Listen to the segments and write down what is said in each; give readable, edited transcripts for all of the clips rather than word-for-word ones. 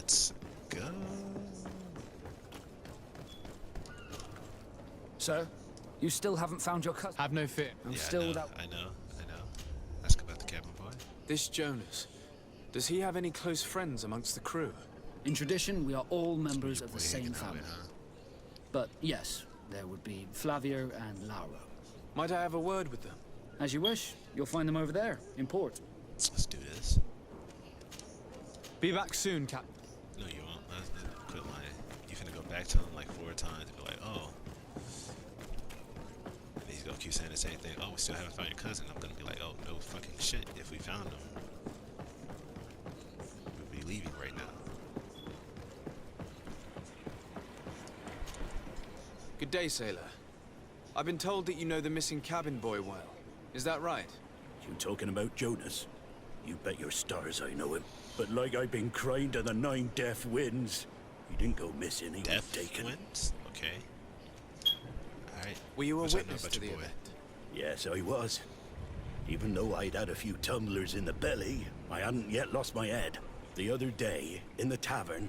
Let's go. Sir, you still haven't found your cousin. Have no fear. I'm Yeah, still I know, without. I know. Ask about the cabin boy. This Jonas, does he have any close friends amongst the crew? In tradition, we are all members of the Boy same hanging out family. with, huh? But yes, there would be Flavio and Lauro. Might I have a word with them? As you wish, you'll find them over there, in port. Let's do this. Be back soon, Captain. No, you won't. Quit lying. You finna go back to him like 4 times and be like, oh. And he's gonna keep saying the same thing. Oh, we still haven't found your cousin. I'm gonna be like, oh, no fucking shit. If we found him, we'd be leaving right now. Good day, sailor. I've been told that you know the missing cabin boy well. Is that right? You talking about Jonas? You bet your stars I know him. But like I've been crying to the 9 deaf winds, he didn't go missing, he was Death taken. wins? Okay. Alright. Were you a What's I know witness about to the your boy? event? Yes, I was. Even though I'd had a few tumblers in the belly, I hadn't yet lost my head. The other day, in the tavern,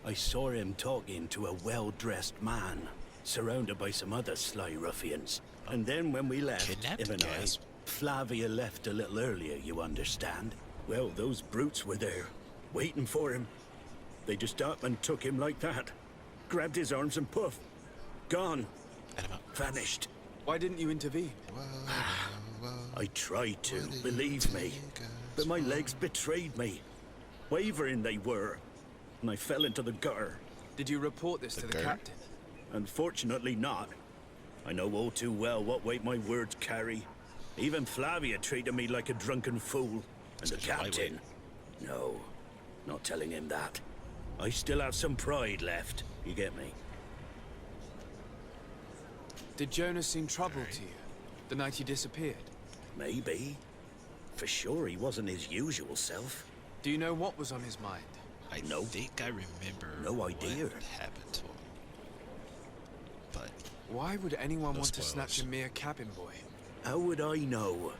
I saw him talking to a well-dressed man, surrounded by some other sly ruffians. And then when we left, Kidnapped? him and Gasp. I, Flavia left a little earlier, you understand. Well, those brutes were there, waiting for him. They just up and took him like that. Grabbed his arms and poof. Gone. And I'm Vanished. Why didn't you intervene? I tried to, believe me. But my legs betrayed me. Wavering they were. And I fell into the gutter. Did you report this to the guard? captain? Unfortunately not. I know all too well what weight my words carry. Even Flavia treated me like a drunken fool. And the Such a lightweight. captain? No, not telling him that. I still have some pride left. You get me? Did Jonas seem troubled to you the night he disappeared? Maybe. For sure he wasn't his usual self. Do you know what was on his mind? I No. think I remember No idea. what happened to him. But Why would anyone No want to snatch a spoilers. mere cabin boy? How would I know?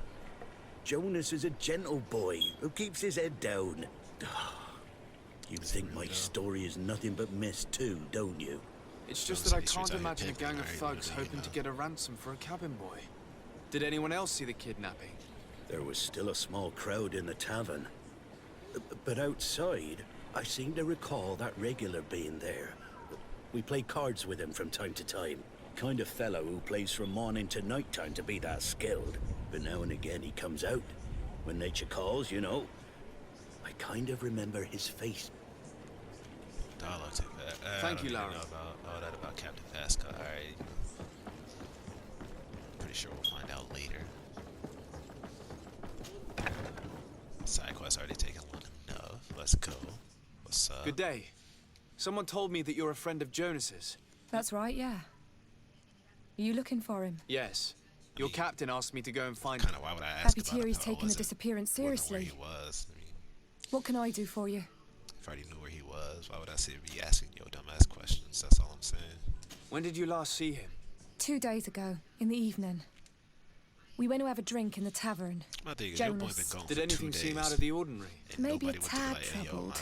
Jonas is a gentle boy who keeps his head down. You think my story is nothing but mist too, don't you? It's just Those that I pastries can't out here imagine a pimping, gang of I already thugs know, you hoping to know. get a ransom for a cabin boy. Did anyone else see the kidnapping? There was still a small crowd in the tavern. But outside, I seem to recall that regular being there. We play cards with him from time to time. Kind of fellow who plays from morning to night time to be that skilled. But now and again he comes out. When nature calls, you know. I kind of remember his face. dialogue too fast. Thank you, I don't Lara. really know about all that about Captain Fasca. Alright. Pretty sure we'll find out later. Side quest already taken long enough. Let's go. What's up? Good day. Someone told me that you're a friend of Jonas's. That's right, yeah. Are you looking for him? Yes. Your captain asked me to go and find Kind him. of. Why would I ask Happy about to hear him he's if I taken the wasn't- disappearance wouldn't know seriously. Where he was. I mean, What can I do for you? if I already knew where he was, why would I be asking yo dumbass questions? That's all I'm saying. When did you last see him? 2 days ago, in the evening. We went to have a drink in the tavern. My thing is, your boy been Jonas. gone Did for anything 2 seem days, out of the ordinary? and Maybe a nobody went to be tad like, hey, yo, troubled.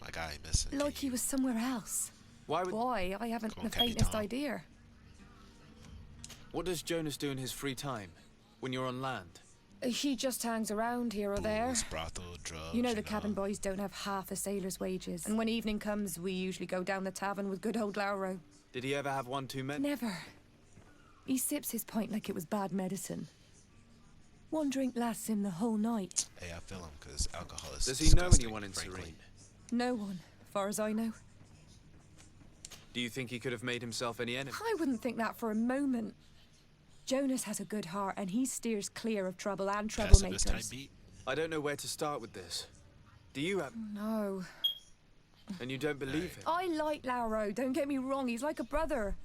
my guy missing. Like he was somewhere else. Why would... Why? I haven't Come on, the faintest Capitan. idea. What does Jonas do in his free time? When you're on land? He just hangs around here or there. Booze, brothel, drugs. You know the cabin boys don't have half a sailor's wages. And when evening comes, we usually go down the tavern with good old Lauro. Did he ever have one too many? Never. He sips his pint like it was bad medicine. One drink lasts him the whole night. Hey, I feel him because alcohol is Does he know disgusting, anyone in frankly. Serene? No one, far as I know. Do you think he could have made himself any enemies? I wouldn't think that for a moment. Jonas has a good heart and he steers clear of trouble and Pacifist type troublemakers. beat. I don't know where to start with this. Do you have... No. And you don't believe him? I like Lauro, don't get me wrong, he's like a brother.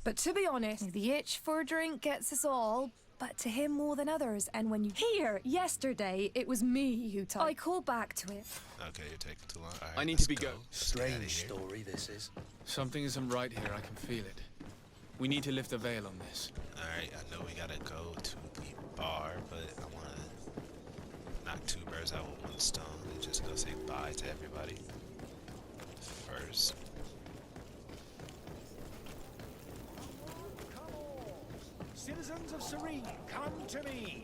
But to be honest, the itch for a drink gets us all, but to him more than others. And when you... Here, yesterday, it was me who I call back to it. Okay, you're taking too long. All right, I need let's to be go. go. Let's get outta Strange here. story this is. Something isn't right here, I can feel it. We need to lift the veil on this. Alright, I know we gotta go to the bar, but I wanna knock 2 birds out with 1 stone and just go say bye to everybody. first. Citizens of Serene, come to me.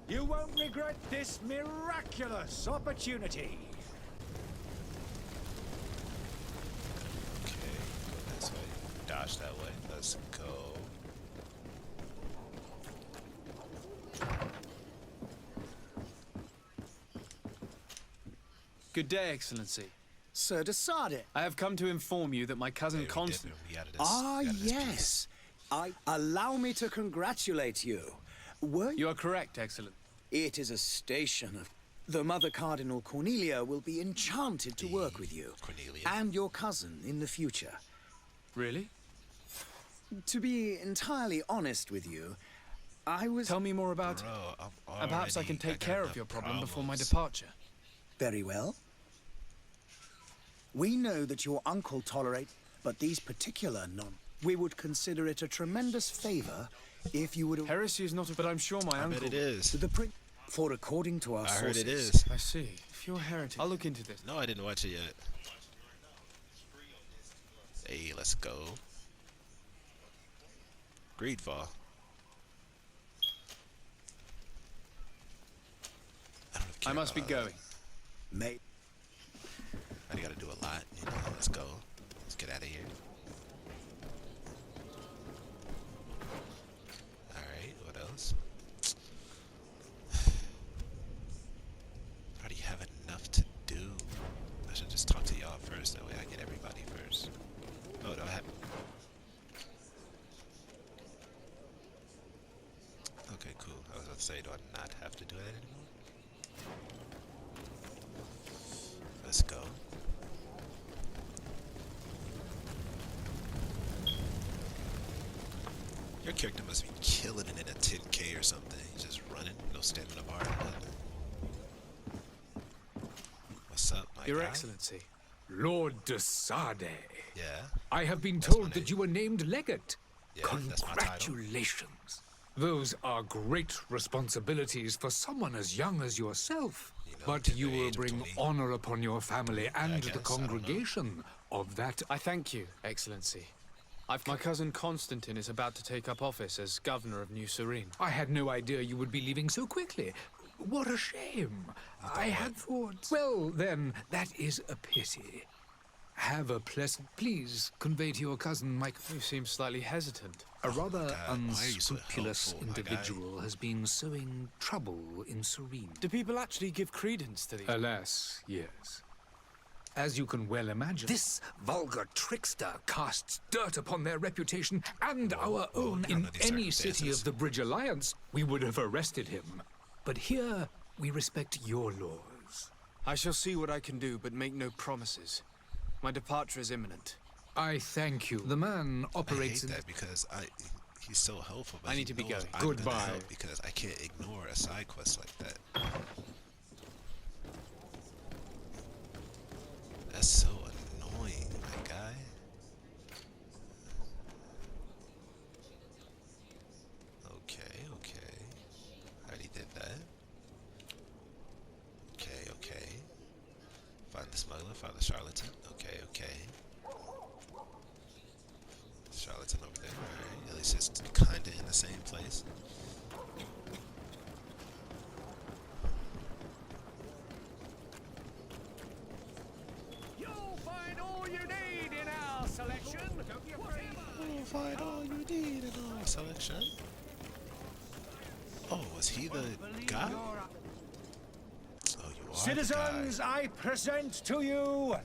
You won't regret this miraculous opportunity. Okay, go this way. Dodge that way. Let's go. Good day, Excellency. Sir Desade. I have come to inform you that my cousin Hey, we Constant... did- we out of this- Ah, we out of this yes. Allow me to congratulate you. Were you? You are correct, Excellent. It is a station of... The Mother Cardinal Cornelia will be enchanted to work with you. Cornelia. And your cousin in the future. Really? To be entirely honest with you, I was... Tell me more about it. Bro, And perhaps I can take care of your problem before my departure. Very well. We know that your uncle tolerates, but these particular we would consider it a tremendous favor if you would... Heresy is not a... But I'm sure my I uncle... bet it is. The for according to our I sources... heard it is. I see. If you're heretic... I'll look into this. No, I didn't watch it yet. Hey, let's go. GreedFall. I must be going. May... I gotta do a lot, you know. Let's go. Let's get out of here. Alright, what else? I already have enough to do. I should just talk to y'all first, that way I get everybody first. Oh, do I have... Okay, cool. I was about to say, do I not have to do that anymore? Let's go. Your character must be killing it in a 10K or something. He's just running, no stamina bar, nothing. What's up, my Your guy? Excellency. Lord Desade. Yeah, I have been That's my told that name. you were named legate. yeah, that's my title. Congratulations. Those are great responsibilities for someone as young as yourself. You know, But at you the will age of bring 20. honor upon your family and guess, I the don't know. congregation of that. I thank you, Excellency. My cousin Constantine is about to take up office as governor of New Serene. I had no idea you would be leaving so quickly. What a shame. I had thought... Well, then, that is a pity. Have a pleasant... Please convey to your cousin, Mike... You seem slightly hesitant. A rather God, why are you so unscrupulous helpful, my guy? individual has been sowing trouble in Serene. Do people actually give credence to these? Alas, yes. As you can well imagine, this vulgar trickster casts dirt upon their reputation and our own. not In under these any city circumstances. of the Bridge Alliance, we would have arrested him. But here, we respect your laws. I shall see what I can do, but make no promises. My departure is imminent. I thank you. The man I hate operates in... that because he's so helpful, but I he need to be knows going. I'm gonna Goodbye. help because I can't ignore a side quest like that. That's so annoying, my guy. Okay, okay. I already did that. Okay, okay. Find the smuggler, find the charlatan. Okay, okay. Charlatan over there. Alright, at least it's kinda in the same place. You'll find all you need in our selection. Don't be afraid. You'll find all you need in our selection. Oh, was he the guy? Oh, you are Citizens, the guy. I present to you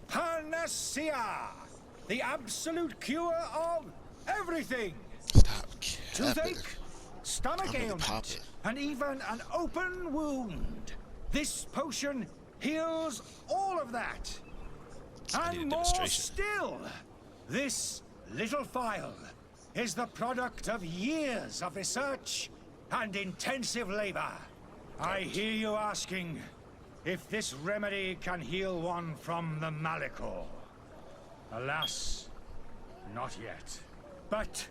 Panacea, the absolute cure of everything. Stop capping. Toothache, stomach I'm gonna pop ailment, it. and even an open wound. This potion heals all of that. I need a And more demonstration. still, this little phial is the product of years of research and intensive labor. I hear you asking if this remedy can heal one from the Malicor. Alas, not yet. But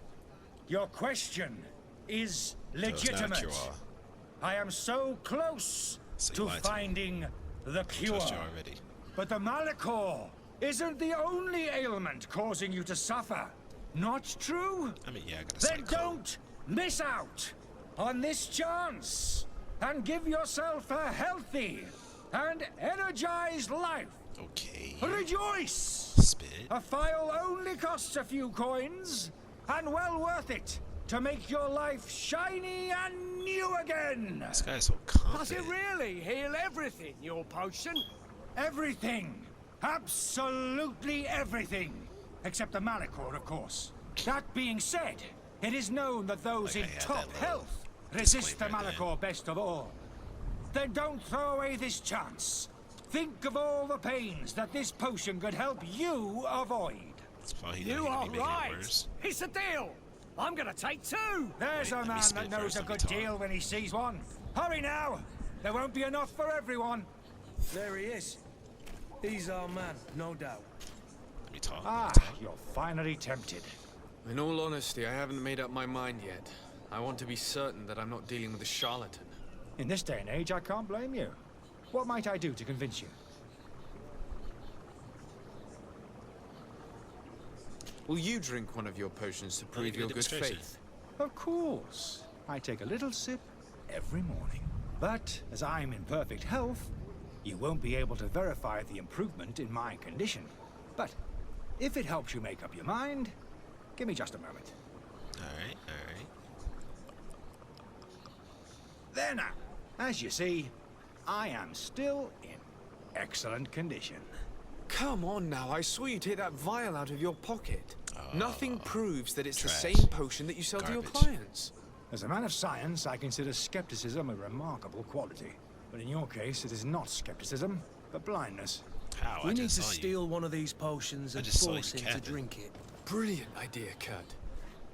your question is legitimate. cure. I am so close So you to lied to me. finding the cure. Trust you already. But the Malicor isn't the only ailment causing you to suffer. Not true? I mean, yeah, I gotta Then say cold. don't miss out on this chance and give yourself a healthy and energized life. Okay. Rejoice! Spit. A file only costs a few coins, and well worth it to make your life shiny and new again. This guy's so Does it confident. really heal everything, your potion? Everything. Absolutely everything. Except the Malachor, of course. That being said, it is known that those Like I in had top that little health resist the disclaimer then. Malachor best of all. Then don't throw away this chance. Think of all the pains that this potion could help you avoid. That's why he You gonna are be making it right. worse. It's a deal. I'm gonna take 2. There's Wait, a let me man spit that knows first, a let me good talk. deal when he sees one. Hurry now! There won't be enough for everyone. There he is. He's our man, no doubt. Let me talk. Ah, Let me talk. you're finally tempted. In all honesty, I haven't made up my mind yet. I want to be certain that I'm not dealing with a charlatan. In this day and age, I can't blame you. What might I do to convince you? Will you drink one of your potions to prove give a your good demonstration. faith? Of course. I take a little sip every morning. But as I'm in perfect health, you won't be able to verify the improvement in my condition. But if it helps you make up your mind, give me just a moment. Alright, alright. There now. As you see, I am still in excellent condition. Come on now, I saw you take that vial out of your pocket. Nothing proves that it's trash. the same potion that you sell to your Garbage. clients. As a man of science, I consider skepticism a remarkable quality. But in your case, it is not skepticism, but blindness. How? We I need just to saw you. steal one of these potions I and just saw force you him to capping. drink it. Brilliant idea, Kurt.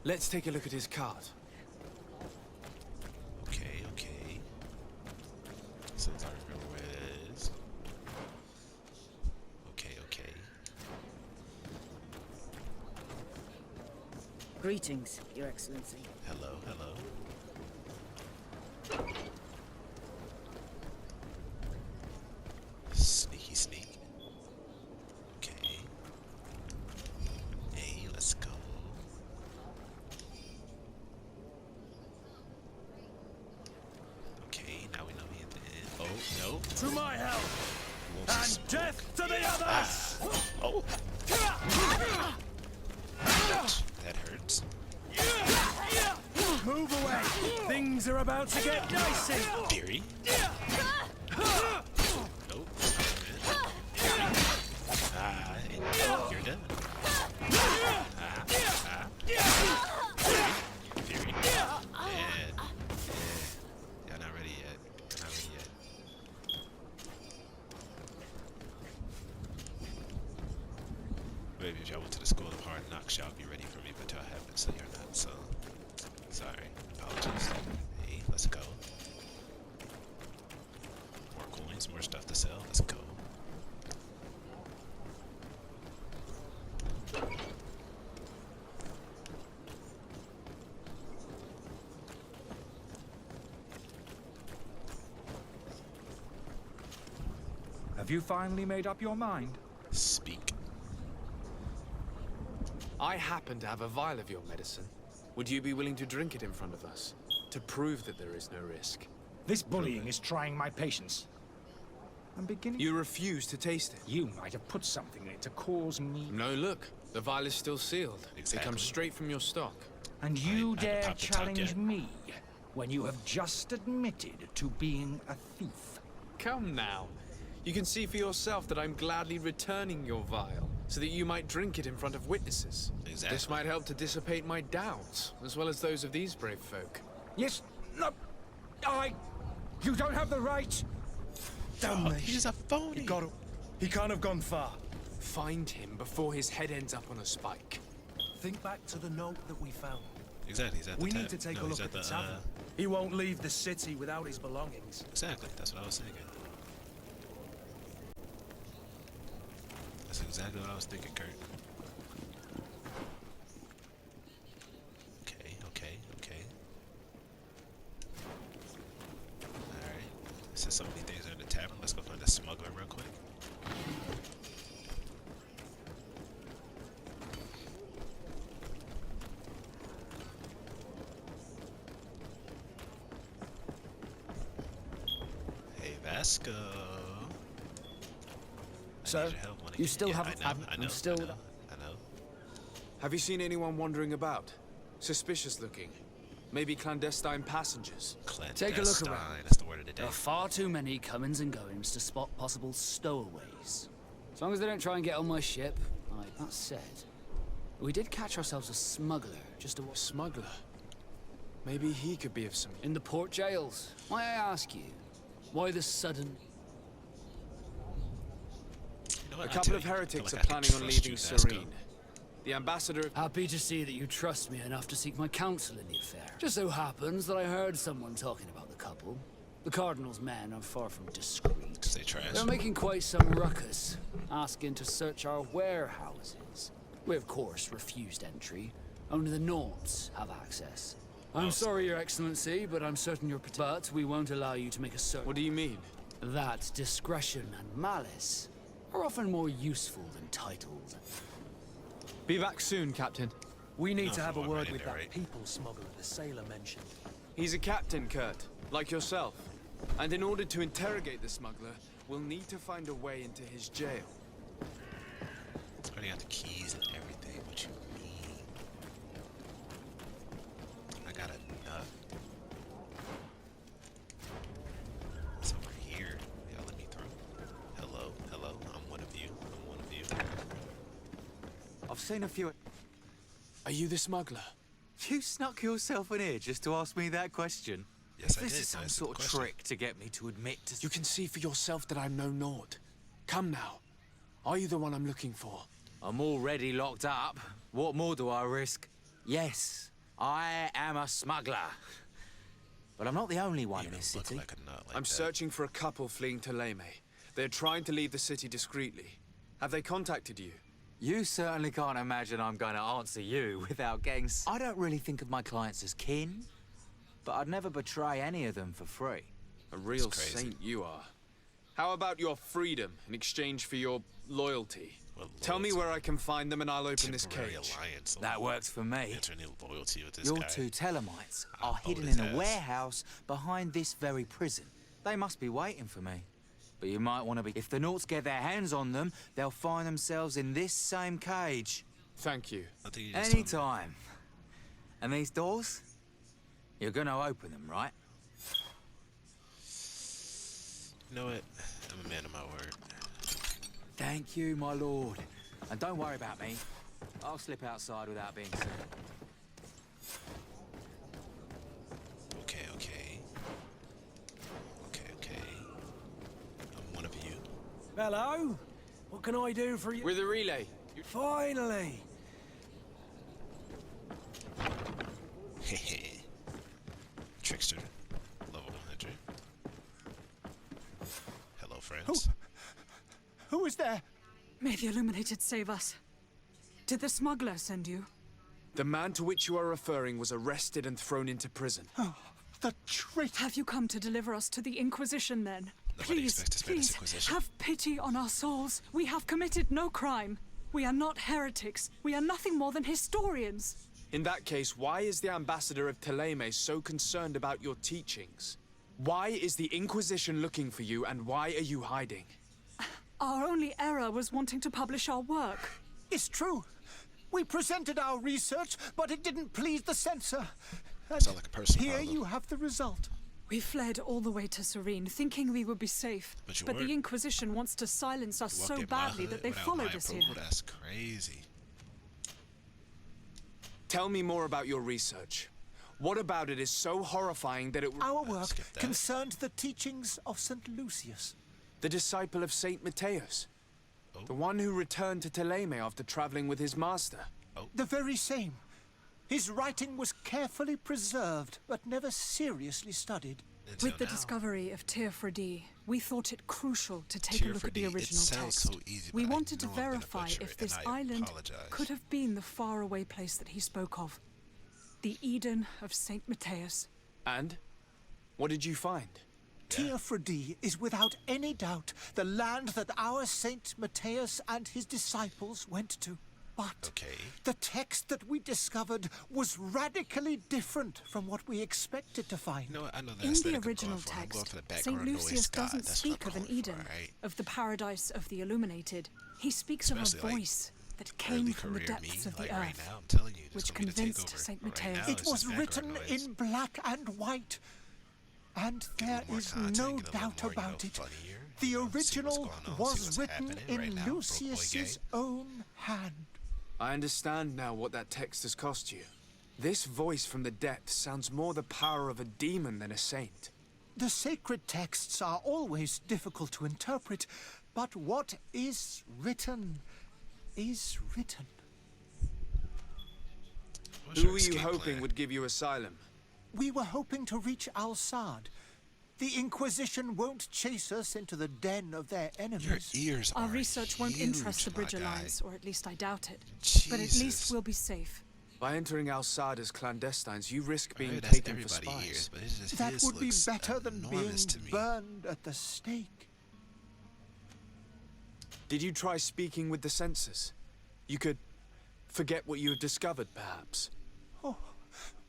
Let's take a look at his card. Okay, okay. Since I remember where it is. Okay, okay. Greetings, Your Excellency. Hello, hello. Sneaky sneak. Okay. Hey, let's go. Okay, now we know he at the end. Oh, no. To my help, He wants to and smoke. death to the others! Oh, that hurts. Move away! Things are about to get dicey! Fury. Nope. Ah, and you're done. Fury. Yeah. Yeah, not ready yet. Not ready yet. Maybe if y'all went to the school of hard knocks, y'all be ready for me, but y'all haven't, so you're not, so. Sorry. Apologies. Hey, let's go. More coins, more stuff to sell. Let's go. Have you finally made up your mind? Speak. I happen to have a vial of your medicine. Would you be willing to drink it in front of us? To prove that there is no risk? This bullying is trying my patience. I'm beginning. You refuse to taste it. You might have put something in it to cause me. No, look. The vial is still sealed. It Exactly. comes straight from your stock. And you I haven't dare popped the top challenge yet. me when you have just admitted to being a thief. Come now. You can see for yourself that I'm gladly returning your vial, so that you might drink it in front of witnesses. Exactly. This might help to dissipate my doubts, as well as those of these brave folk. Yes, no, you don't have the right. Oh, he's a phony. He can't have gone far. Find him before his head ends up on a spike. Think back to the note that we found. Exactly, he's at the We tab. need to take No, a he's look at the the, tavern. He won't leave the city without his belongings. Exactly, that's what I was thinking. That's exactly what I was thinking, Kurt. Okay, okay, okay. Alright. Since so many things are in the tavern, let's go find a smuggler real quick. Let's go. Sir, you still haven't... I know. Have you seen anyone wandering about? Suspicious looking. Maybe clandestine passengers. Take a look around. That's the word of the day. There are far too many comings and goings to spot possible stowaways. As long as they don't try and get on my ship, that said, we did catch ourselves a smuggler just a... Smuggler? Maybe he could be of some... In the port jails. Might I ask you, why the sudden... You know A couple of heretics are planning on leaving Serene. The ambassador... Happy to see that you trust me enough to seek my counsel in the affair. Just so happens that I heard someone talking about the couple. The Cardinal's men are far from discreet. They trash. They're making quite some ruckus, asking to search our warehouses. We, of course, refused entry. Only the Naughts have access. I'm sorry, Your Excellency, but I'm certain you're... But we won't allow you to make a search. What do you mean? That discretion and malice are often more useful than titles. Be back soon, Captain. We need to have a word with narrate. that people smuggler the sailor mentioned. He's a captain, Kurt, like yourself. And in order to interrogate the smuggler, we'll need to find a way into his jail. I already got the keys and everything. What you mean? I got enough. It's over here. Y'all let me through. Hello, hello. I'm one of you. I'm one of you. I've seen a few... Are you the smuggler? You snuck yourself in here just to ask me that question? Yes, I This did. is some That's sort the of question. trick to get me to admit to... You can see for yourself that I'm no Nord. Come now. Are you the one I'm looking for? I'm already locked up. What more do I risk? Yes, I am a smuggler. But I'm not the only one in this Look city. like a nut like I'm that. searching for a couple fleeing to Leme. They're trying to leave the city discreetly. Have they contacted you? You certainly can't imagine I'm going to answer you without getting... I don't really think of my clients as kin, but I'd never betray any of them for free. A real crazy. saint you are. How about your freedom in exchange for your loyalty? Well, Tell me loyalty. where I can find them and I'll open this Temporary cage. alliance. That works for me. Enter new loyalty with this Your guy. two Telemites are I'll hidden hold in his a ass. warehouse behind this very prison. They must be waiting for me. But you might want to be... If the Naughts get their hands on them, they'll find themselves in this same cage. Thank you. I think you just told me. Anytime. And these doors? You're gonna open them, right? You know what? I'm a man of my word. Thank you, my lord. And don't worry about me. I'll slip outside without being seen. Okay, okay. Okay, okay. I'm one of you. Hello? What can I do for you? We're the relay. Finally! Hehe. Trickster. Level 100. Hello, friends. Who is there? May the Illuminated save us. Did the smuggler send you? The man to which you are referring was arrested and thrown into prison. The traitor! Have you come to deliver us to the Inquisition then? Nobody Please, expects to spend this please, Inquisition. have pity on our souls. We have committed no crime. We are not heretics. We are nothing more than historians. In that case, why is the ambassador of Teleme so concerned about your teachings? Why is the Inquisition looking for you, and why are you hiding? Our only error was wanting to publish our work. It's true. We presented our research, but it didn't please the censor. And Sound like a personal here problem. you have the result. We fled all the way to Serene, thinking we would be safe. But you the weren't. Inquisition wants to silence us Walked so in my badly hood that they without followed my us here. approval? That's crazy. Tell me more about your research. What about it is so horrifying that it... Our work skip that. concerned the teachings of St. Lucius. The disciple of Saint Matthias. Oh. The one who returned to Teleme after traveling with his master. The very same. His writing was carefully preserved, but never seriously studied. Until With the now. discovery of Teofredi, we thought it crucial to take a look at the Teofredi, it original sounds text. so easy, We but I wanted to know I'm gonna verify butcher if it, this and I island apologize. could have been the faraway place that he spoke of. The Eden of Saint Matthias. And? What did you find? Teofredi is without any doubt the land that our Saint Matthias and his disciples went to. But Okay. the text that we discovered was radically different from what we expected to find. No, I know In that's the what I'm original going for. I'm going text, for the St. background noise, Lucius Scott. doesn't That's what speak I'm of an going Eden, for, right? of the paradise of the illuminated. He speaks Especially, of a like, voice that came early from the career depths me, of the like earth, right now, I'm telling you, this which is gonna be the convinced takeover. St. Right Matthias. now, It it's was just written background noise. in black and white. And there more is content, no get a little doubt more, about it. funnier, The see what's original going on, see was what's written happening in right now, Broke Boy Lucius's Gang. own hand. I understand now what that text has cost you. This voice from the depths sounds more the power of a demon than a saint. The sacred texts are always difficult to interpret, but what is written is written. What's Who your were you escape hoping plan? would give you asylum? We were hoping to reach Al-Sad. The Inquisition won't chase us into the den of their enemies. Your ears Our are research won't huge, interest the my Bridge guy. Alliance, or at least I doubt it. But at Jesus. least we'll be safe. By entering Al-Sad as clandestines, you risk being Alright, that's taken for everybody spies. ears, but it's just That his would be looks better than being enormous to me. burned at the stake. Did you try speaking with the censors? You could forget what you have discovered, perhaps. Oh,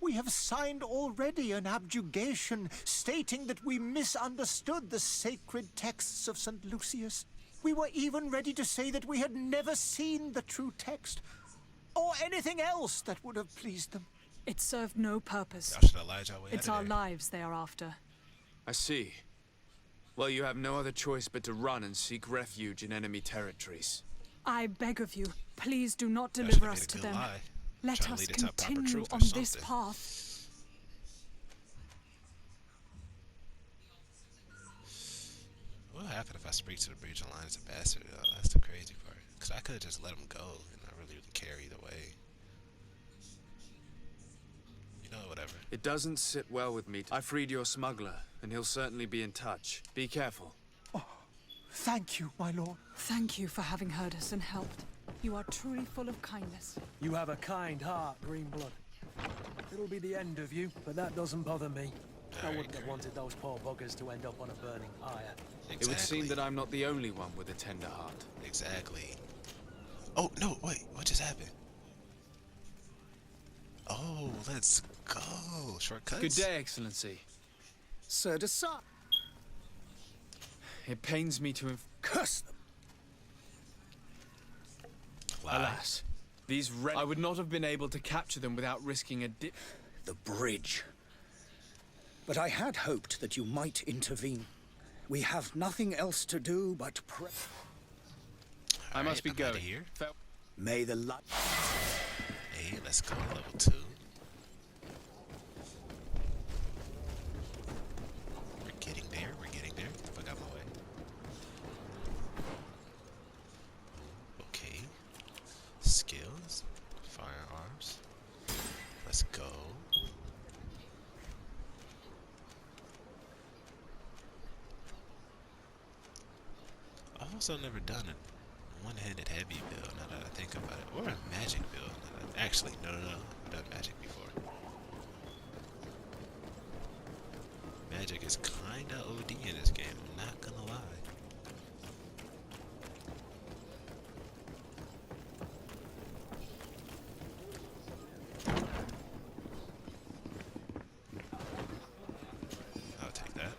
we have signed already an abjugation stating that we misunderstood the sacred texts of St. Lucius. We were even ready to say that we had never seen the true text, or anything else that would have pleased them. It served no purpose. Y'all should have lied y'all way It's out our of there. lives they are after. I see. Well, you have no other choice but to run and seek refuge in enemy territories. I beg of you, please do not Y'all deliver should've us made a to good them. lie. Let Try to us lead it to a proper continue truth or on this something. path. What happened if I speak to the Breach Alliance ambassador, though? That's the crazy part. Because I could have just let him go, and I really wouldn't care either way. You know, whatever. It doesn't sit well with me. I freed your smuggler, and he'll certainly be in touch. Be careful. Thank you, my lord. Thank you for having heard us and helped. You are truly full of kindness. You have a kind heart, Greenblood. It'll be the end of you, but that doesn't bother me. I wouldn't have wanted those poor buggers to end up on a burning pyre. It would seem that I'm not the only one with a tender heart. Exactly. Oh, no, wait. What just happened? Oh, let's go. Shortcuts? Good day, Excellency. Sir de Sa. It pains me to Curse them. Alas, these I would not have been able to capture them without risking a dip. The bridge. But I had hoped that you might intervene. We have nothing else to do but pray. I must be I'm outta going. here. May the light. Hey, let's go. Level 2. We're getting there. We're getting there. Fuck out my way. Okay. Skills. Firearms. Let's go. I've also never done a one-handed heavy build, now that I think about it. Or a magic build. Actually, no. I've done magic before. Magic is kinda OD in this game, I'm not gonna lie. I'll take that.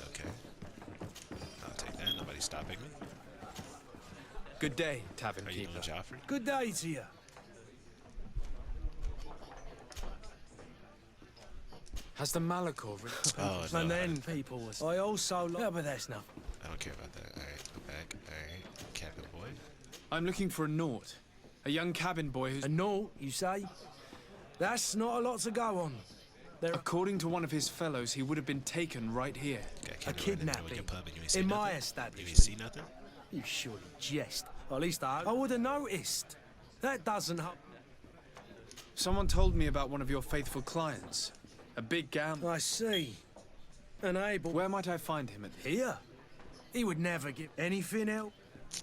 Okay. I'll take that. Nobody's stopping me. Good day, tavern How you keeper. doing, Joffrey? Good day to you. Has the Malachor Oh, no. And then people was. I also. Yeah, but that's nothing. I don't care about that. Alright, go back. Alright, cabin boy. I'm looking for a Naut. A young cabin boy who's... A Naut, you say? That's not a lot to go on. According to one of his fellows, he would have been taken right here. A kidnapping. In my You establishment. ain't see nothing? You surely jest. Or at least I would have noticed. That doesn't help. Someone told me about one of your faithful clients. A big gambler. I see. And able. Where might I find him at Here? He would never give anything else.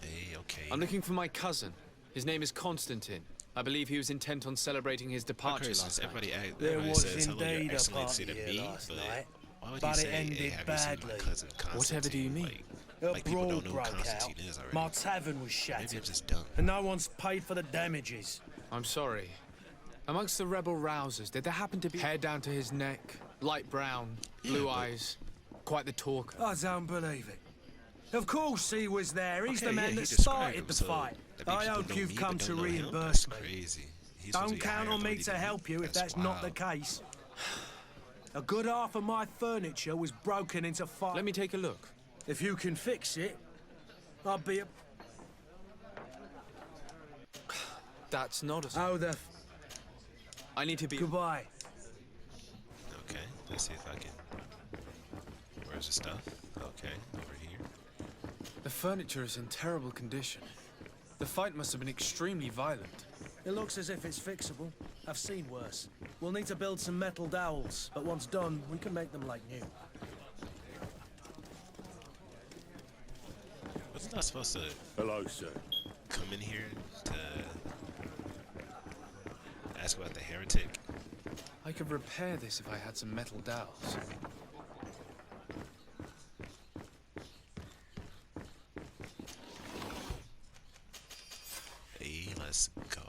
Hey, okay. I'm looking for my cousin. His name is Constantine. I believe he was intent on celebrating his departure last night. There was says, "Hello, Your indeed a Excellency" party to here me, last but night, why would but he it say, "Hey, ended have you seen my badly." cousin Whatever do you Constantine?" mean? Like, A Like people brawl don't know who broke out. Constantine is already. My tavern was Maybe I'm shattered. just dumb. And no one's paid for the damages. I'm sorry. Amongst the rebel rousers, did there happen to be hair down to his neck, light brown, blue eyes, quite the talker? I don't believe it. Of course he was there. He's Okay, the man yeah, he that described started him, the so fight. that means I people hope know you've me come but to don't know him? reimburse That's me. crazy. He's supposed to Don't be count higher on me authority to than help you if That's that's not the wild. case. A good half of my furniture was broken into five. Let me take a look. If you can fix it, I'll be a... That's not a... Oh, the... I need to be... Goodbye. Okay, let's see if I can. Where's the stuff? Okay, over here. The furniture is in terrible condition. The fight must have been extremely violent. It looks as if it's fixable. I've seen worse. We'll need to build some metal dowels, but once done, we can make them like new. Wasn't I supposed to Hello, sir. come in here to ask about the heretic? I could repair this if I had some metal dowels. Hey, let's go.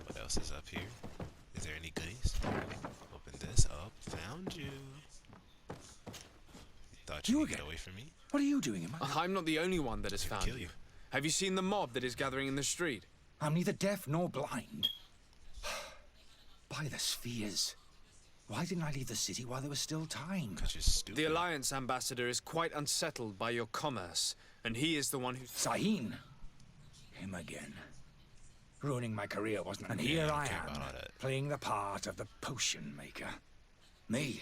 What else is up here? Is there any goodies? Open this up. Found you. Thought you could get away from me? What are you doing in my... I'm not the only one that has found kill you. you. Have you seen the mob that is gathering in the street? I'm neither deaf nor blind. By the spheres. Why didn't I leave the city while there was still time? Because you're stupid. The Alliance ambassador is quite unsettled by your commerce, and he is the one who... Sahin. Him again. Ruining my career, wasn't it? And here Yeah, I care am, about all that. playing the part of the potion maker. Me,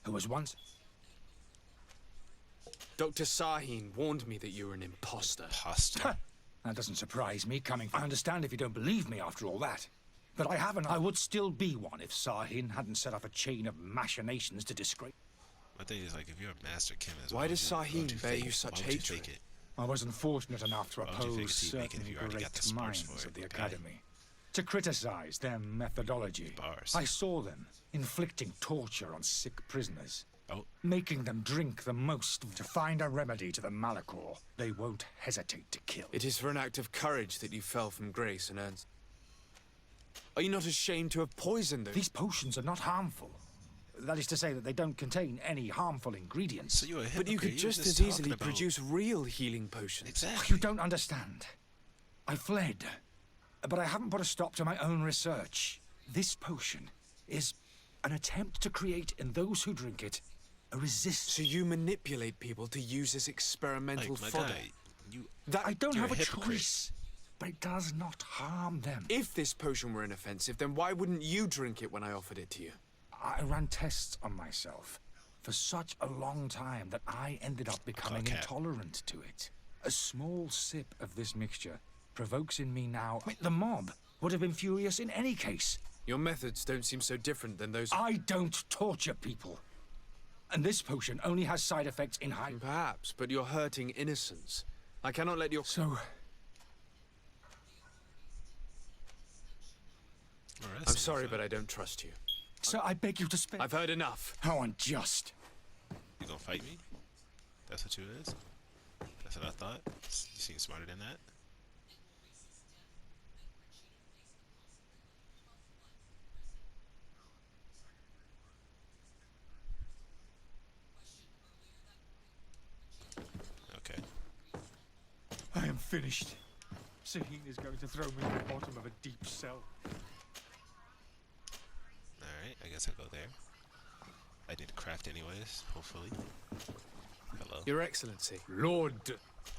who was once... Dr. Sahin warned me that you were an imposter. Imposter. That doesn't surprise me, coming... I understand if you don't believe me after all that. But I haven't. I would still be one if Sahin hadn't set up a chain of machinations to disgrace... My thing is, like, if you're a master chemist, Why does why would Sahin bear fake you it? such Why would you hatred? fake it? I wasn't fortunate enough to Why would you fake oppose it till you make it certain if you already got the great smarts minds for of it, the okay? Academy. To criticize their methodology. Bars. I saw them inflicting torture on sick prisoners. Oh. Making them drink the most to find a remedy to the malachor they won't hesitate to kill. It is for an act of courage that you fell from grace and earned... Are you not ashamed to have poisoned them? These potions are not harmful. That is to say that they don't contain any harmful ingredients. So you're a But you hypocrite. could You're just as talking easily about- produce real healing potions. Exactly. You don't understand. I fled, but I haven't put a stop to my own research. This potion is an attempt to create in those who drink it a resistance. So you manipulate people to use as experimental Like, my fodder. guy, you... I don't You're have a a hypocrite. choice, but it does not harm them. If this potion were inoffensive, then why wouldn't you drink it when I offered it to you? I ran tests on myself for such a long time that I ended up becoming cap. intolerant to it. A small sip of this mixture provokes in me now... The mob would have been furious in any case. Your methods don't seem so different than those... I don't torture people. And this potion only has side effects in high... Perhaps, but you're hurting innocence. I cannot let your... So, Oh, that I'm seems sorry, fun. but I don't trust you. so I beg you to spare... I've heard enough. How unjust. You gonna fight me? That's what you is? That's what I thought? You seem smarter than that? Okay. I am finished. Sahin is going to throw me in the bottom of a deep cell. Alright, I guess I'll go there. I need to craft anyways, hopefully. Hello. Your Excellency. Lord.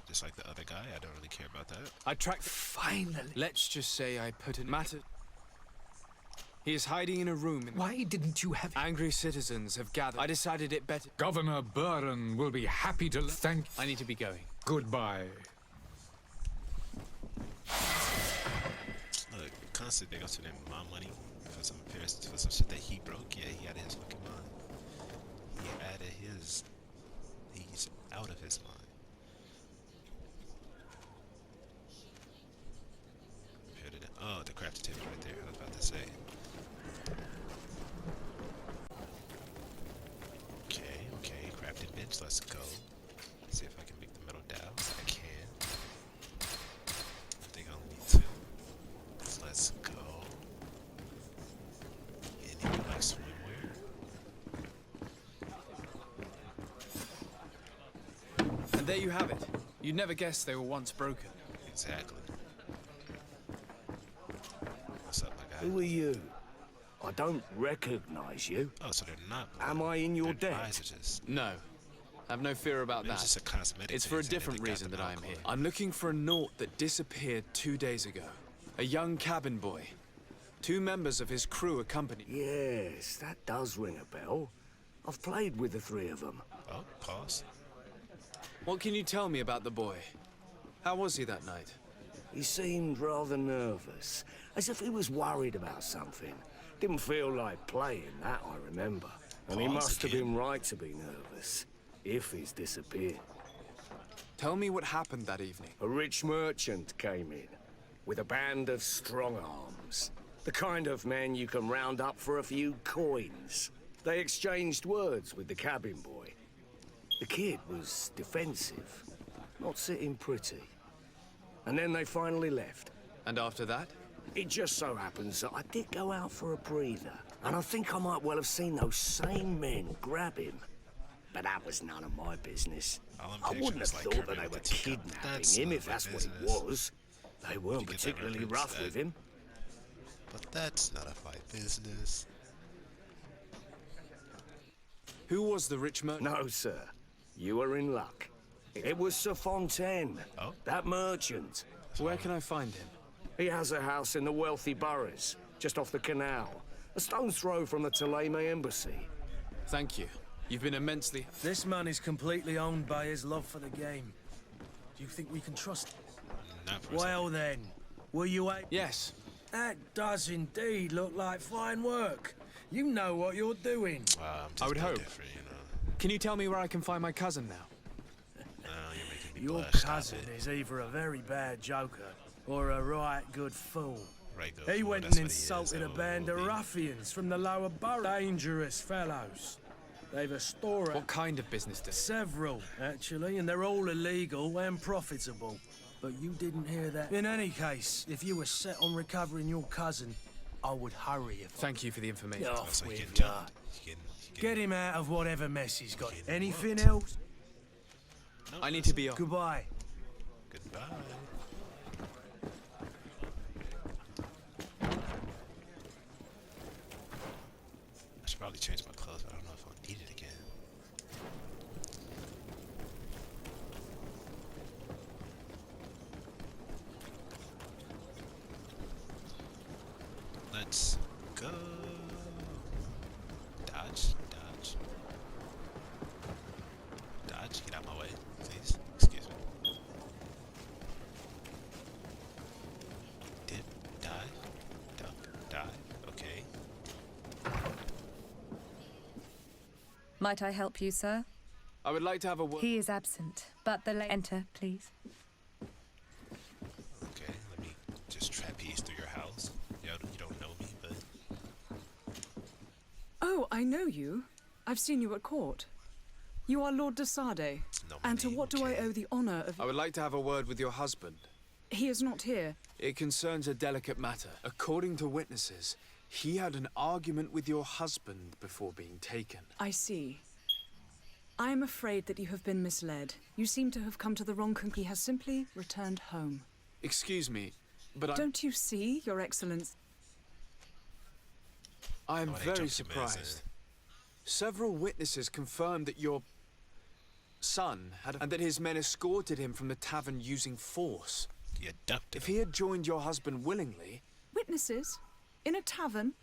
Just like the other guy, I don't really care about that. I tracked... Finally. Let's just say I put it... Matter... He is hiding in a room in... Why didn't you have... Angry citizens have gathered. I decided it better... Governor Burren will be happy to thank... I need to be going. Goodbye. Look, constant niggas to them my money for some appearance for some shit that he broke. Yeah, he out of his fucking mind. He out of his... He's out of his mind. Oh, the crafting table right there. I was about to say. bench. Let's go. See if I can make the metal dowels. I can. I think I only need 2. So let's go. Any like swimwear? And there you have it. You'd never guess they were once broken. Exactly. What's up, my guy? Who are you? I don't recognize you. Oh, so they're not. Am I in your Their debt? eyes are just. No. Have no fear about Maybe that. it's just a cosmetic It's for a thing, and different they got reason the that I am here. alcohol. I'm looking for a Naut that disappeared 2 days ago. A young cabin boy. 2 members of his crew accompanied. Yes, that does ring a bell. I've played with the 3 of them. Oh, pause. What can you tell me about the boy? How was he that night? He seemed rather nervous, as if he was worried about something. Didn't feel like playing, that I remember. And he Pause must have again. been right to be nervous, if he's disappeared. Tell me what happened that evening. A rich merchant came in, with a band of strong arms. The kind of men you can round up for a few coins. They exchanged words with the cabin boy. The kid was defensive, not sitting pretty. And then they finally left. And after that? It just so happens that I did go out for a breather. And I think I might well have seen those same men grab him. But that was none of my business. All I'm I picturing wouldn't is have like thought that Kermit they were with the teacup. kidnapping That's him none if of my that's what it business. was. They weren't You get that particularly reference? rough with him. But that's none of my business. Who was the rich merchant? No, sir. You were in luck. It was Sir Fontaine, Oh. that merchant. Where can I find him? He has a house in the wealthy boroughs, just off the canal. A stone's throw from the Thélème embassy. Thank you. You've been immensely... This man is completely owned by his love for the game. Do you think we can trust him? Not for Well then, were you a... Yes. That does indeed look like fine work. You know what you're doing. I'm just I would no hope. different, you know. Can you tell me where I can find my cousin now? No, you're making me Your blush. Stop cousin it. is either a very bad joker or a right good fool. Right, go. He Well, went that's and what he is. insulted a Oh, band of big. ruffians from the lower borough. Dangerous fellows. They've a store. What kind of business does... Several, actually, and they're all illegal and profitable. But you didn't hear that. In any case, if you were set on recovering your cousin, I would hurry if Thank you for the information. Off So you with can ya. jump. You can Get him out of whatever mess he's got. Get Anything whooped. else? No, I need to be off. Goodbye. Goodbye. I should probably change my clothes, but I don't know if I'll need it again. Let's go. Dodge, dodge. Dodge, get out my way, please. Excuse me. Dip, dive, duck, dive. Okay. Might I help you, sir? I would like to have a word... He is absent, but the enter, please. Okay, let me just trapeze through your house. You don't know me, but Oh, I know you. I've seen you at court. You are Lord de Sade. know my And to name, what do I okay. owe the honor of... I would like to have a word with your husband. He is not here. It concerns a delicate matter. According to witnesses, he had an argument with your husband before being taken. I see. I am afraid that you have been misled. You seem to have come to the wrong conclusion. He has simply returned home. Excuse me, but Don't you see, Your Excellence? I am Oh, they very jumped him as surprised. Several witnesses confirmed that your son had... and that his men escorted him from the tavern using force. he abducted If he had joined your husband willingly... Witnesses? In a tavern?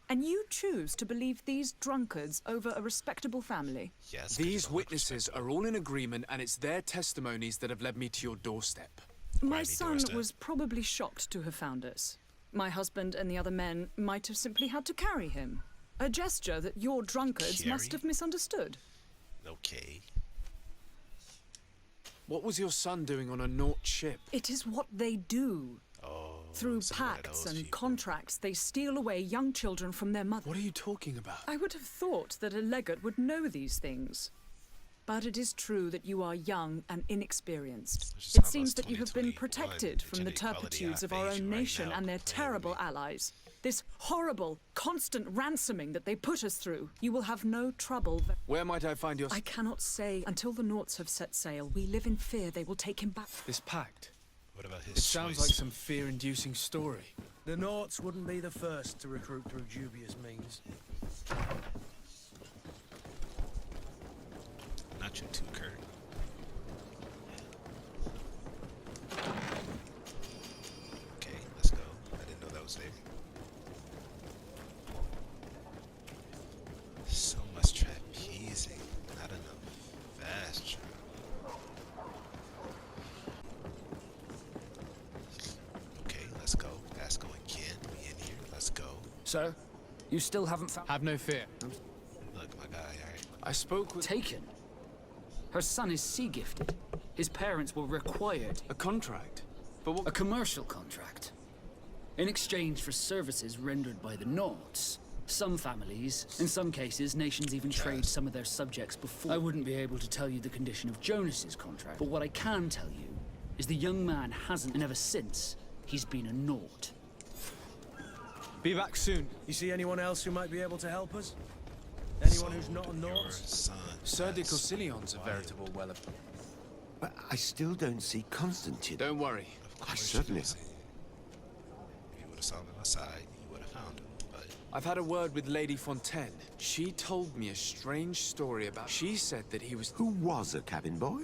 And you choose to believe these drunkards over a respectable family? Yes. 'cause These you don't look witnesses are all in agreement, and it's their testimonies that have led me to your doorstep. My Grimy son doorstep. was probably shocked to have found us. My husband and the other men might have simply had to carry him. A gesture that your drunkards must Carry? have misunderstood. Okay. What was your son doing on a Naut ship? It is what they do. Oh. Through so one of pacts those and people. contracts, they steal away young children from their mother. What are you talking about? I would have thought that a legate would know these things. But it is true that you are young and inexperienced. Let's just It talk seems about that you have been 2021, protected from the gender equality turpitudes of our our face own right nation now, and their terrible allies. This horrible, constant ransoming that they put us through. You will have no trouble. Where might I find your... I cannot say. Until the Naughts have set sail, we live in fear they will take him back. This pact? What about his It sounds choice? like some fear-inducing story. The Naughts wouldn't be the first to recruit through dubious means. Not you too, Kurt. Okay, let's go. I didn't know that was there. So much trapezing, not enough fast travel. Okay, let's go. Let's go again. We in here. Let's go. Sir, you still haven't found... Have no fear. Look, my guy, alright. I spoke with... Taken. Her son is sea-gifted. His parents were required. A contract? But what... A commercial contract. In exchange for services rendered by the Naughts. Some families, in some cases, nations even trade some of their subjects before. I wouldn't be able to tell you the condition of Jonas's contract, but what I can tell you is the young man hasn't, and ever since, he's been a Naught. Be back soon. You see anyone else who might be able to help us? Anyone who's not a Your Naut? son Sir de has Corsillion's a wild- veritable well of... But I still don't see Constantine. Don't worry. Of I course certainly you don't see him. If you would have saw him on my side, you would have found him. But I've had a word with Lady Fontaine. She told me a strange story about... She said that he was... Who was a cabin boy?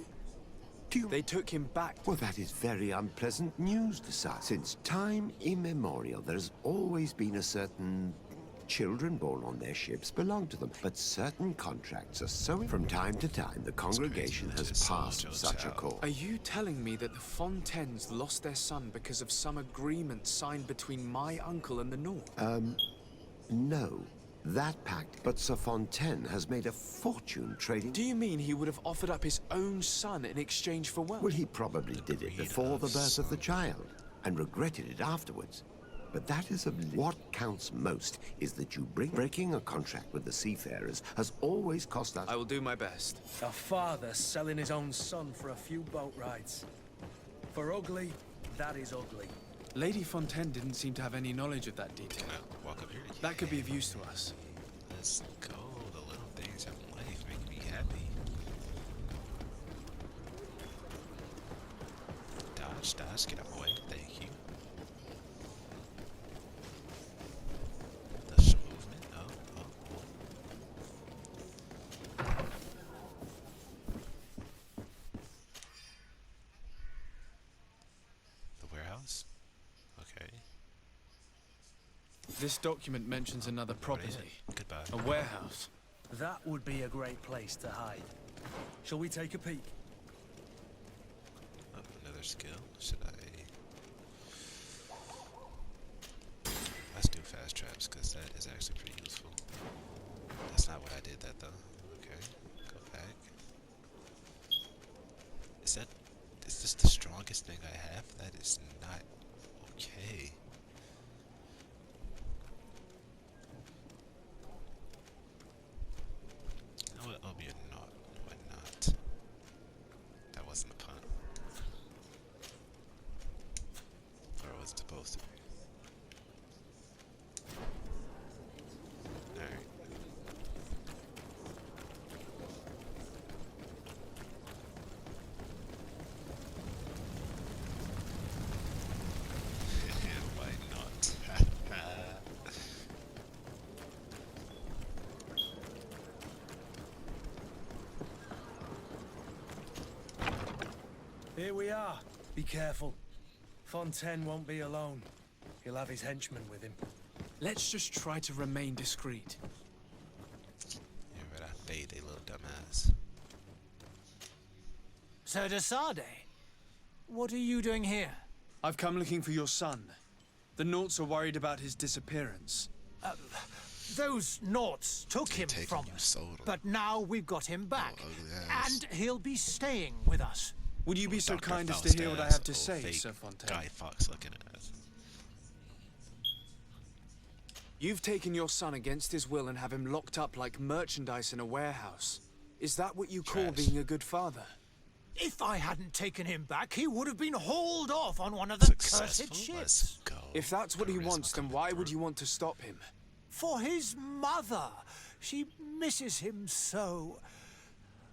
Do you... They took him back. Well, that is very unpleasant news to say. Since time immemorial, there's always been a certain... Children born on their ships belong to them, but certain contracts are so... From time to time, the congregation has passed such a call. Are you telling me that the Fontaines lost their son because of some agreement signed between my uncle and the North? No. That pact, but Sir Fontaine has made a fortune trading... Do you mean he would have offered up his own son in exchange for wealth? Well, he probably did it before the birth of the child, and regretted it afterwards. But that is of what counts most is that you breaking a contract with the seafarers has always cost us... I will do my best. A father selling his own son for a few boat rides. For ugly, that is ugly. Lady Fontaine didn't seem to have any knowledge of that detail. can I walk up here? That could be of use to us. Let's go. The little things in life make me happy. Dodge, dodge, get out of my way. Thank you. That's some movement. Oh. The warehouse? Okay. This document mentions another property. Goodbye. A warehouse. That would be a great place to hide. Shall we take a peek? Oh, another skill. Should I? Let's do fast traps because that is actually pretty useful. That's not what I did that though. Okay, go back. Is this the strongest thing I have? That is not okay. You know what? I'll be a not. Why not? That wasn't a pun. Or was it supposed to be? Alright. Why not? Here we are. Be careful. Fontaine won't be alone. He'll have his henchmen with him. Let's just try to remain discreet. You're right, I fade a little dumbass. Sir de Sade, what are you doing here? I've come looking for your son. The Naughts are worried about his disappearance. Those Naughts took him Taking from you, us, sold him. but now we've got him back, ugly ass. and he'll be staying with us. Would you be so Dr. kind as to Faust hear what I ass, have to old say, fake Sir Fontaine? Guy Fawkes looking ass. You've taken your son against his will and have him locked up like merchandise in a warehouse. Is that what you call Trash. being a good father? If I hadn't taken him back, he would have been hauled off on one of the cursed Successful. ships. Let's go. If that's what he wants, then why would you want to stop him? For his mother. She misses him so.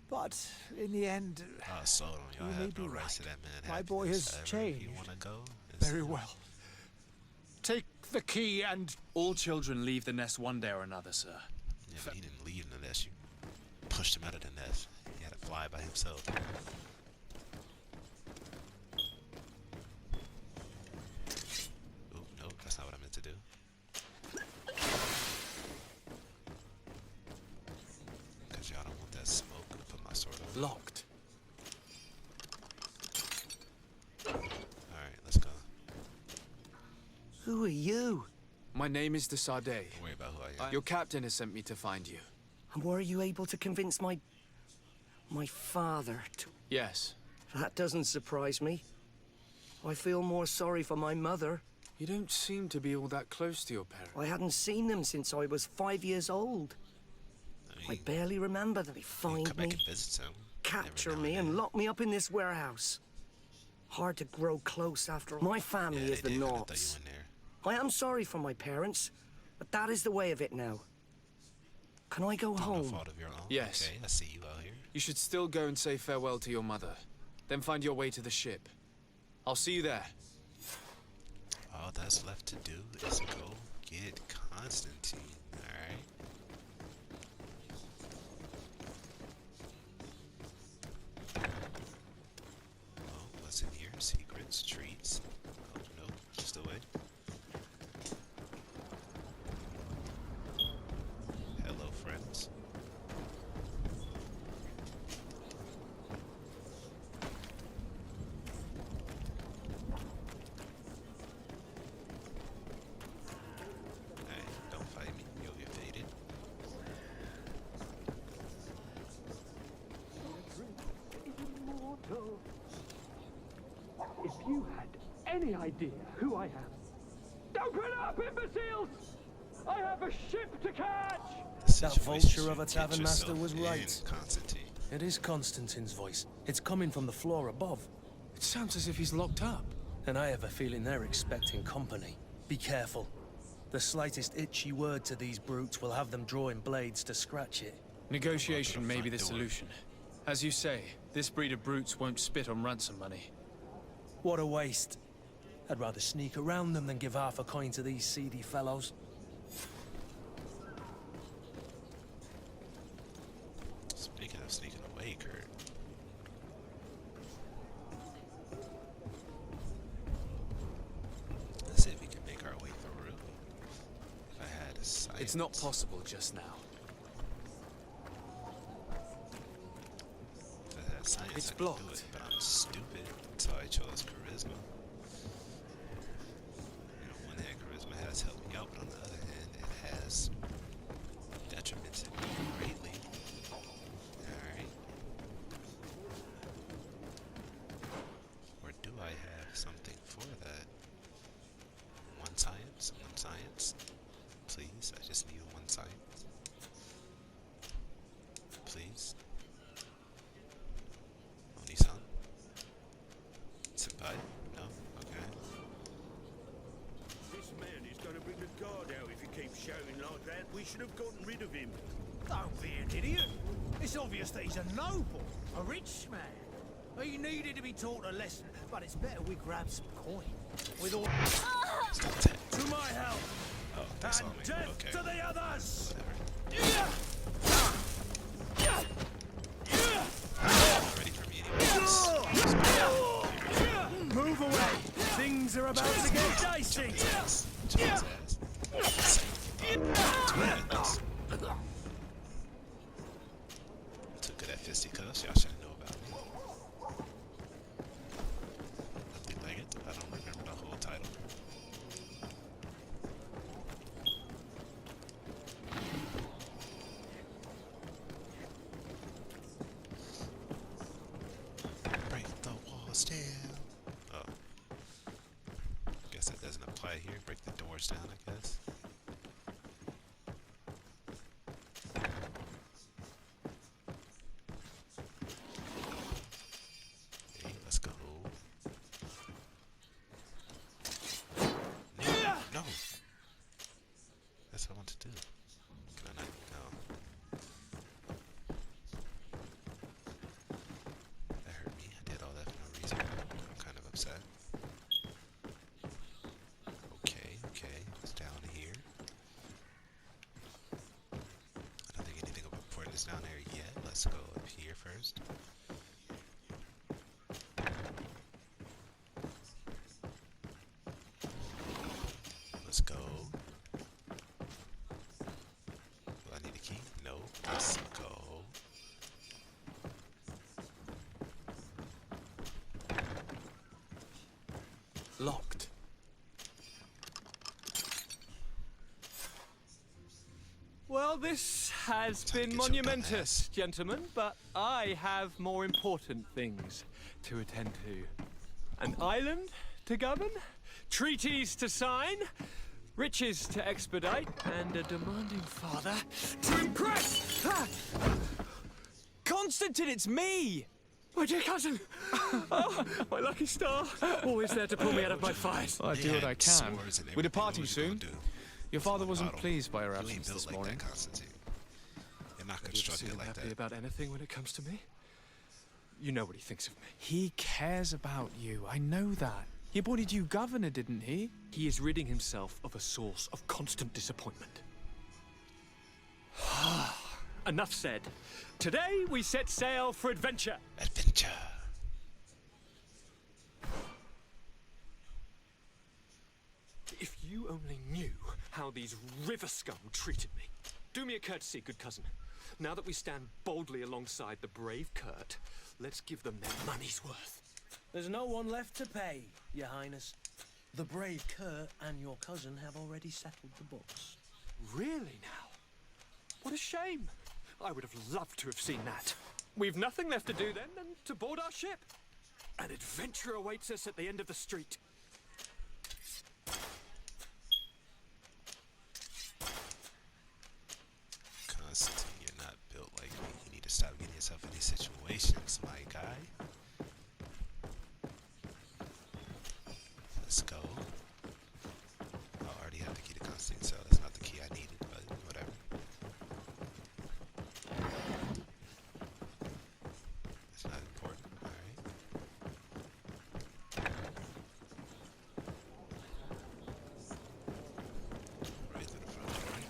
But in the end, So y'all you may have be no rights right. to that man. My boy has If changed. you wanna go, it's- Very well. Take the key and... All children leave the nest one day or another, sir. Yeah, but he didn't leave the nest. You pushed him out of the nest. He had to fly by himself. Oop, nope, that's not what I meant to do. Cause y'all don't want that smoke. I'm gonna put my sword on. Locked. Alright, let's go. Who are you? My name is Desade. Don't worry about who I am. Your captain has sent me to find you. And were you able to convince my father to... Yes. That doesn't surprise me. I feel more sorry for my mother. You don't seem to be all that close to your parents. I hadn't seen them since I was 5 years old. I barely remember that they find Come back me, and visit him. capture me, and lock me up in this warehouse. Hard to grow close after all. My family is the Noughts. I am sorry for my parents, but that is the way of it now. Can I go home? No fault of your own. Yes. Okay, I see you out here. You should still go and say farewell to your mother. Then find your way to the ship. I'll see you there. All that's left to do is go get Constantine. Alright. Oh, what's in here? Secrets, treats. Oh, nope, just away. Hello, friends. Hey, don't fight me. You'll get faded. If you had any idea who I am. Open up, imbeciles! I have a ship to catch! That vulture of a tavern master was right. Constantine. It is Constantine's voice. It's coming from the floor above. It sounds as if he's locked up. And I have a feeling they're expecting company. Be careful. The slightest itchy word to these brutes will have them drawing blades to scratch it. Negotiation may be the solution. As you say, this breed of brutes won't spit on ransom money. What a waste. I'd rather sneak around them than give half a coin to these seedy fellows. Speaking of sneaking away, Kurt. Let's see if we can make our way through. If I had a sight. It's not possible just now. If I had science, It's I could do blocked. it, but I'm stupid, so I chose charisma. You know, one hand, charisma has helped me out, but on the other hand, it has detrimented me greatly. Alright. Or do I have something for that? One science? One science? Please, I just need one science. Please. Oni-san? Senpai? No? Okay. This man is going to bring the guard out if he keeps shouting like that. We should have gotten rid of him. Don't be an idiot. It's obvious that he's a noble, a rich man. He needed to be taught a lesson, but it's better we grab some coin. With all... To my help! Oh, they saw me. And death Okay. to the others! Ready for me anyway. Move away! Things are about to get dicey! Too good at fisticuffs. Y'all should know about me. Nothing like it. I don't remember the whole title. Break the walls down. Oh. Guess that doesn't apply here. Break the doors down, I guess. nobody's down there yet. Let's go up here first. Let's go. Do I need a key? No. Let's go. Locked. Well, this has been monumentous, gentlemen, but I have more important things to attend to. An island to govern, treaties to sign, riches to expedite, and a demanding father to impress! Ah! Constantine, it's me! My dear cousin! Oh, my lucky star! Always there to pull me out of my fight. I do what I can. We're departing soon. Your father wasn't pleased by our absence this morning. You're not He constructed doesn't like happy that. about anything when it comes to me. You know what he thinks of me. He cares about you. I know that. He appointed you governor, didn't he? He is ridding himself of a source of constant disappointment. Enough said. Today we set sail for adventure. Adventure. If you only knew how these river scum treated me. Do me a courtesy, good cousin. Now that we stand boldly alongside the brave Kurt, let's give them their money's worth. There's no one left to pay, Your Highness. The brave Kurt and your cousin have already settled the books. Really now? What a shame. I would have loved to have seen that. We've nothing left to do then than to board our ship. An adventure awaits us at the end of the street. Constantine, you're not built like me. You need to stop getting yourself in these situations, my guy. Let's go. I already have the key to Constantine, so that's not the key I needed, but whatever. It's not important, alright? Right to the front door.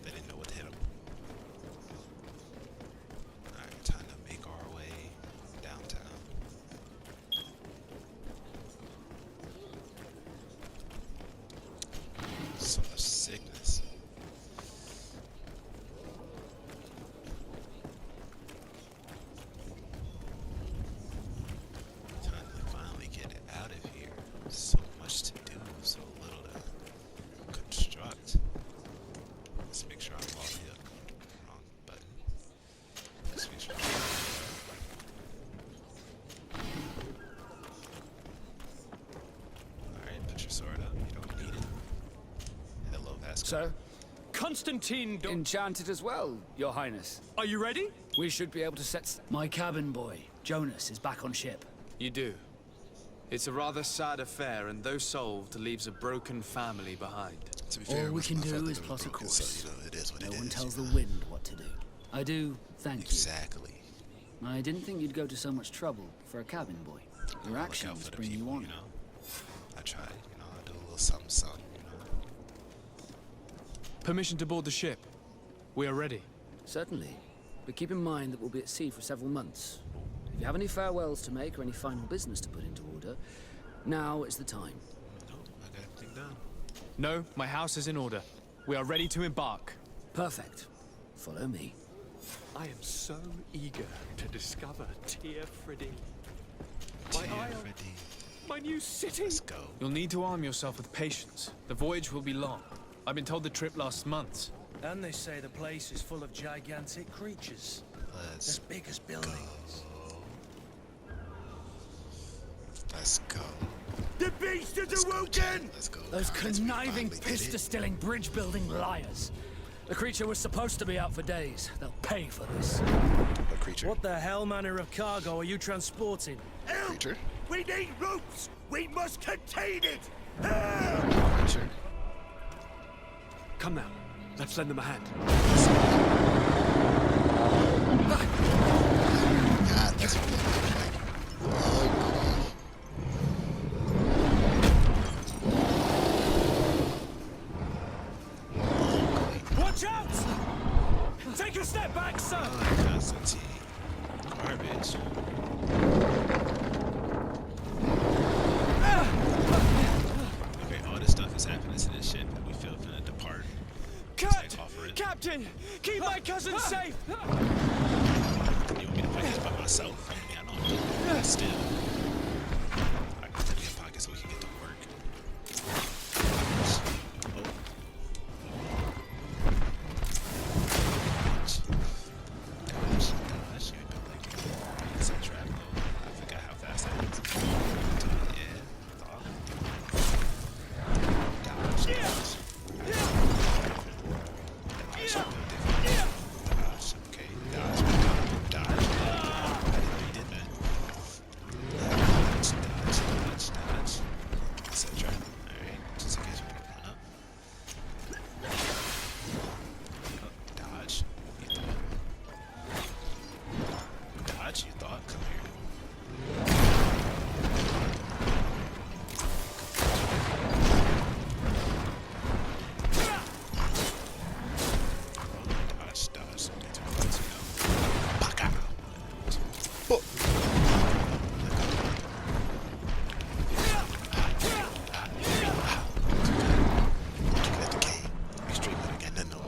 They didn't know what to hit them. Alright, time to make our way downtown. So much sickness. Time to finally get it out of here. So much to do, so little to construct. Let's make sure I'm all the up. Wrong button. Let's make sure. Alright, put your sword up. You don't need it. Hello, Vasco. Sir? Constantine Enchanted as well, Your Highness. Are you ready? We should be able to set... My cabin boy, Jonas, is back on ship. You do. It's a rather sad affair, and though solved, leaves a broken family behind. To be fair, All we can do is plot a course. No one tells the wind what to do. I do thank you. Exactly. I didn't think you'd go to so much trouble for a cabin boy. Your Look out actions for the bring people, you on. you know. I tried, you know, I do a little something, something, you know. Permission to board the ship. We are ready. Certainly. But keep in mind that we'll be at sea for several months. If you have any farewells to make or any final business to put into order, now is the time. No, I got everything done. No, my house is in order. We are ready to embark. Perfect. Follow me. I am so eager to discover Tir Friding. Tir My isle, Friding. my new city. Let's go. You'll need to arm yourself with patience. The voyage will be long. I've been told the trip lasts months. And they say the place is full of gigantic creatures. Let's As big as buildings. Let's go. The beast is awoken! Let's go. Those guys. We conniving, finally did it. piss-distilling, bridge-building liars. The creature was supposed to be out for days. They'll pay for this. What creature? What the hell manner of cargo are you transporting? Help! Creature? We need ropes! We must contain it! Creature? Come now, let's lend them a hand. God, that's what it looks like. Watch out! Take a step what's happening to this ship, and we feel finna depart. Cut! Captain! Keep my cousin safe! You want me to fight this by myself? I mean, I know I'm still. I can put me in pocket so we can get to work. Oh. Dodge. You ain't been like it. It's a trap though. I forgot how fast that is. Yeah. Dodge. Okay. Dodge. I didn't know you did that. Dodge. It's a trap. Alright. Just in case you put one up. Dodge. Dodge, you thought? Come here. Dodge. Get too close, you know. Paka! Oh. Get the game. Be straight with it again, then know me.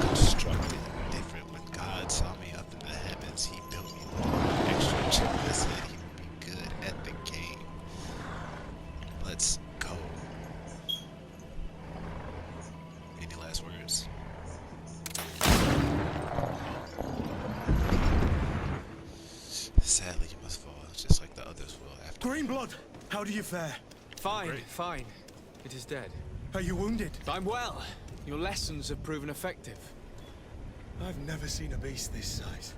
Constructed different. When God saw me up in the heavens, he built me with an extra chip that said he would be good at the game. Let's go. Any last words? Sadly, you must fall, just like the others will after. Greenblood, how do you fare? Fine, Great. fine. It is dead. Are you wounded? I'm well. Your lessons have proven effective. I've never seen a beast this size.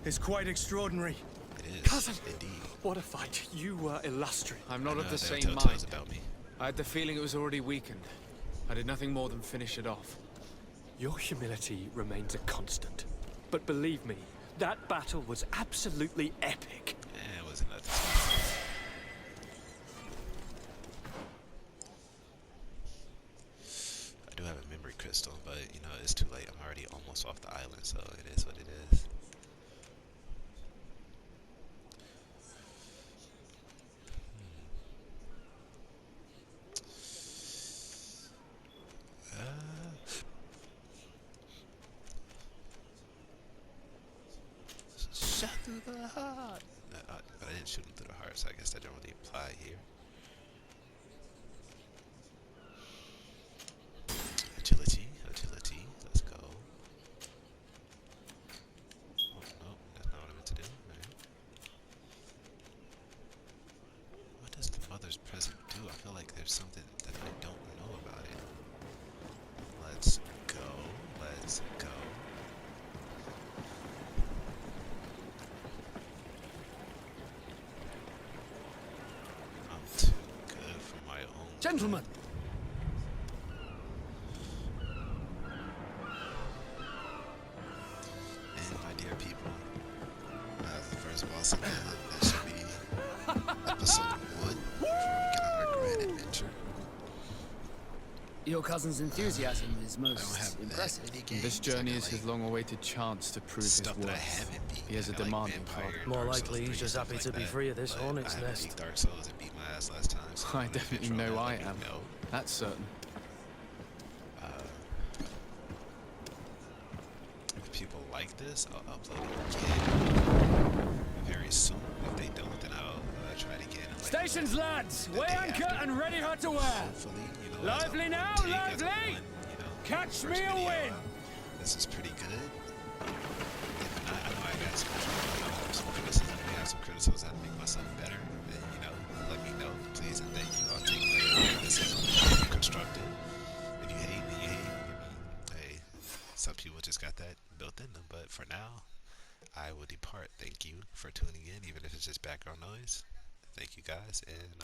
It's quite extraordinary. It is. Cousin! Indeed. What a fight. You were illustrious. I'm not of the They'll same tell mind. tales about me. I had the feeling it was already weakened. I did nothing more than finish it off. Your humility remains a constant. But believe me, that battle was absolutely epic. It wasn't nothing. I do have a memory crystal, but you know, it's too late. I'm already almost off the island, so it is what it is. Shot through the heart. But I didn't shoot him through the heart, so I guess that don't really apply here. Agility. Let's go. Oh, no, that's not what I meant to do. Alright. What does the mother's present do? I feel like there's something that I don't know about it. Let's go. I'm too good for my own. Gentlemen! And my dear people, the first boss again, that should be episode 1 before we get on our grand adventure. Your cousin's enthusiasm is I don't most have impressive. that many games. This journey I is got, his long-awaited chance to prove his stuff that I worth. haven't beat. He has a I got, demanding Vampire, father. More Dark likely Souls he's 3, just stuff happy like to be that, free of this but hornet's I haven't nest. beat Dark Souls and beat my ass last time. So I on definitely adventure, know I let me am. know. That's certain. If people like this, I'll upload it again very soon. If they don't, then I'll try it again. Like, Stations, lads! Weigh anchor and ready her to wear! Hopefully, you know, as a Lively now, take, as a lively! one, you know, Catch first me a video, win! This is pretty good. If not, I know I got some criticism. We have some criticisms how to make myself better. Then, you know, let me know, please, and thank you. I'll take criticism, constructive. If you hate me, you hate me. Hey, some people just got that built in them. But for now, I will depart. Thank you for tuning in, even if it's just background noise. Thank you guys, and